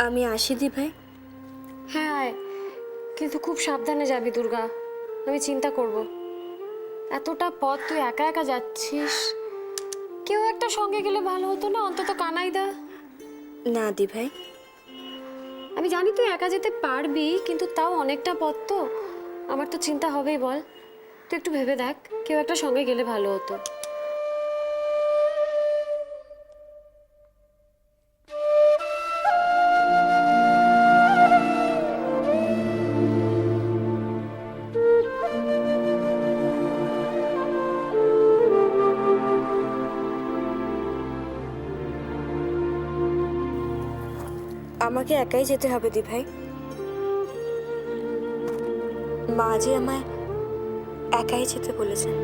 আমি আসি দি ভাই। হ্যাঁ আয়, কিন্তু খুব সাবধানে যাবি দুর্গা, আমি চিন্তা করব। এতটা পথ তুই একা একা যাচ্ছিস, কেউ একটা সঙ্গে গেলে ভালো হতো না? অন্তত কানাইদা। না দি ভাই। আমি জানি তুই একা যেতে পারবি, কিন্তু তাও অনেকটা পথ তো, আমার তো চিন্তা হবেই। বল, তুই একটু ভেবে দেখ, কেউ একটা সঙ্গে গেলে ভালো হতো। আমাকে একাই যেতে হবে দি ভাই। মা যে আমায় একাই যেতে বলেছেন।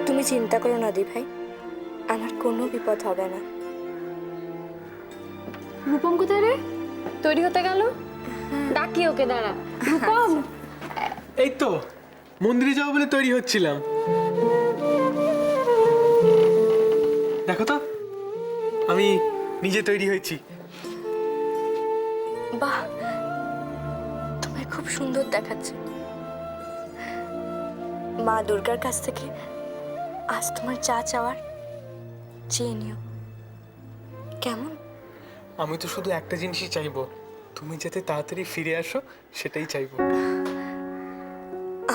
তুমি চিন্তা করো না দি ভাই, আমার কোনো বিপদ হবে না। রূপম কোথায় রে? তৈরি হতে গেল, ডাকি ওকে। দাঁড়া রূপম। এই তো মন্দিরে যাবো বলে তৈরি হচ্ছিলাম। দেখো তো আমি নিজে তৈরি হয়েছি। বাহ, তোমায় খুব সুন্দর দেখাচ্ছে। মা দুর্গার কাছ থেকে আজ তোমার যা চাওয়ার চেয়ে নিও, কেমন? আমি তো শুধু একটা জিনিসই চাইবো, তুমি যাতে তাড়াতাড়ি ফিরে আসো, সেটাই চাইবো।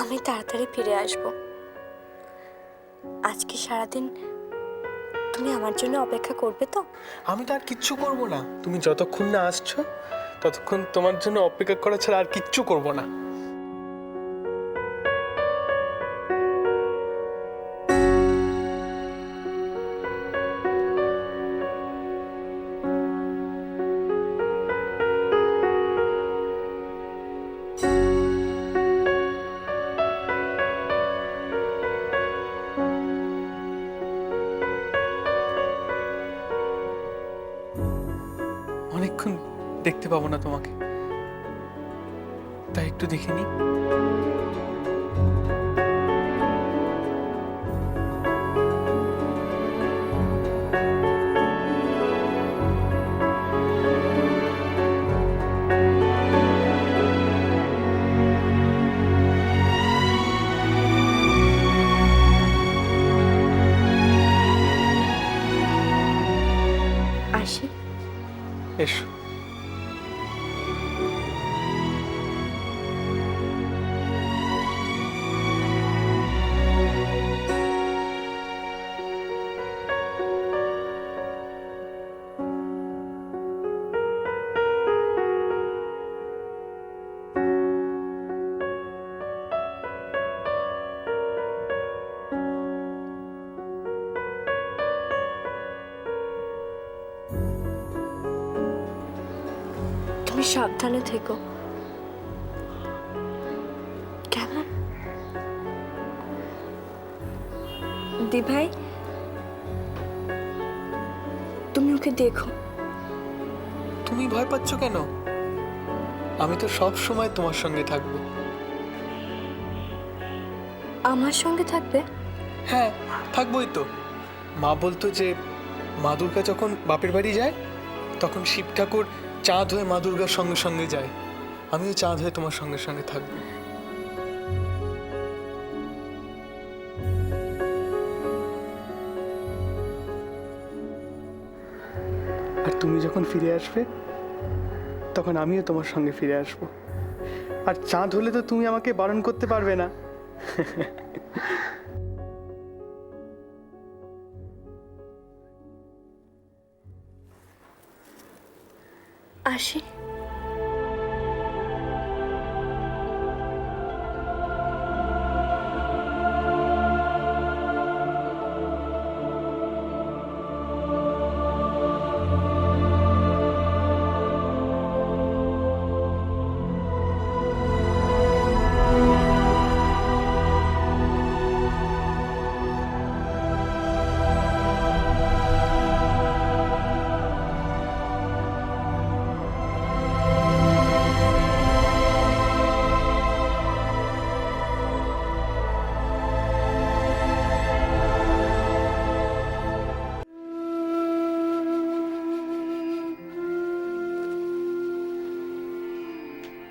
আমি তাড়াতাড়ি ফিরে আসব। আজকে সারাদিন তুমি আমার জন্য অপেক্ষা করবে তো? আমি তো আর কিচ্ছু করবো না, তুমি যতক্ষণ না আসছো ততক্ষণ তোমার জন্য অপেক্ষা করা ছাড়া আর কিচ্ছু করবো না। অনেকক্ষণ দেখতে পাবো না তোমাকে, তাই একটু দেখে নি। আসি। এসো। তুমি সাবধানে থেকো, কেমন? দি ভাই, তুমি ওকে দেখো। তুমি ভয় পাচ্ছ কেন? আমি তো সব সময় তোমার সঙ্গে থাকবো। আমার সঙ্গে থাকবে? হ্যাঁ, থাকবোই তো। মা বলতো যে মা দুর্গা যখন বাপের বাড়ি যায় তখন শিব ঠাকুর চাঁদ হয়ে মা দুর্গার সঙ্গে সঙ্গে যায়। আমিও চাঁদ হয়ে তোমার সঙ্গে সঙ্গে থাকবো। আর তুমি যখন ফিরে আসবে তখন আমিও তোমার সঙ্গে ফিরে আসবো। আর চাঁদ হলে তো তুমি আমাকে বারণ করতে পারবে না। আসি।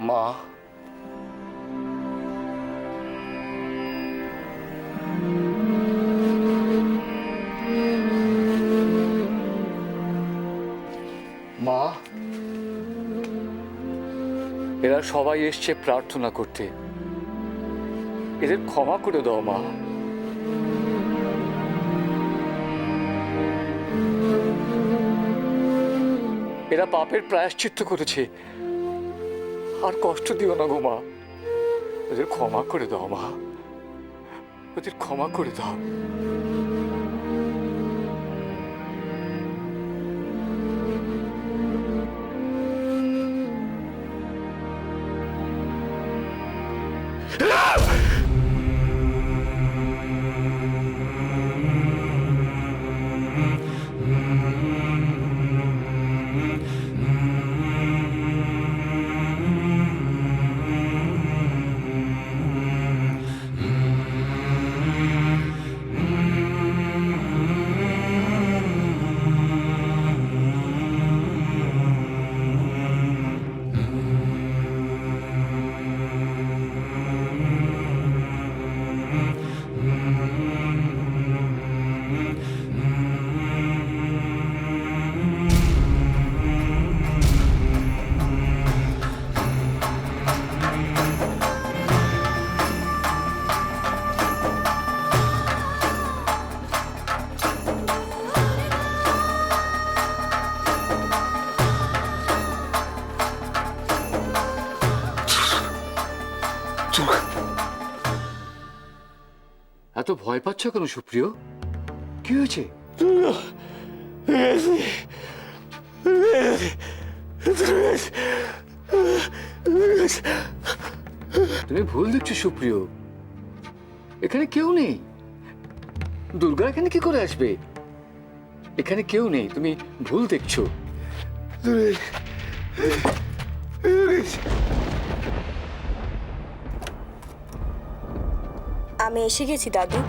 মা, মা, এরা সবাই এসছে প্রার্থনা করতে, এদের ক্ষমা করে দাও মা। এরা পাপের প্রায়শ্চিত্ত করেছে, আর কষ্ট দিও না গো মা। ওদের ক্ষমা করে দাও মা, ওদের ক্ষমা করে দাও। এত ভয় পাচ্ছ কেন সুপ্রিয়? কি হয়েছে? তুমি ভুল দেখছো সুপ্রিয়, এখানে কেউ নেই। দুর্গা এখানে কি করে আসবে? এখানে কেউ নেই, তুমি ভুল দেখছো। আমি এসে গেছি দাদু।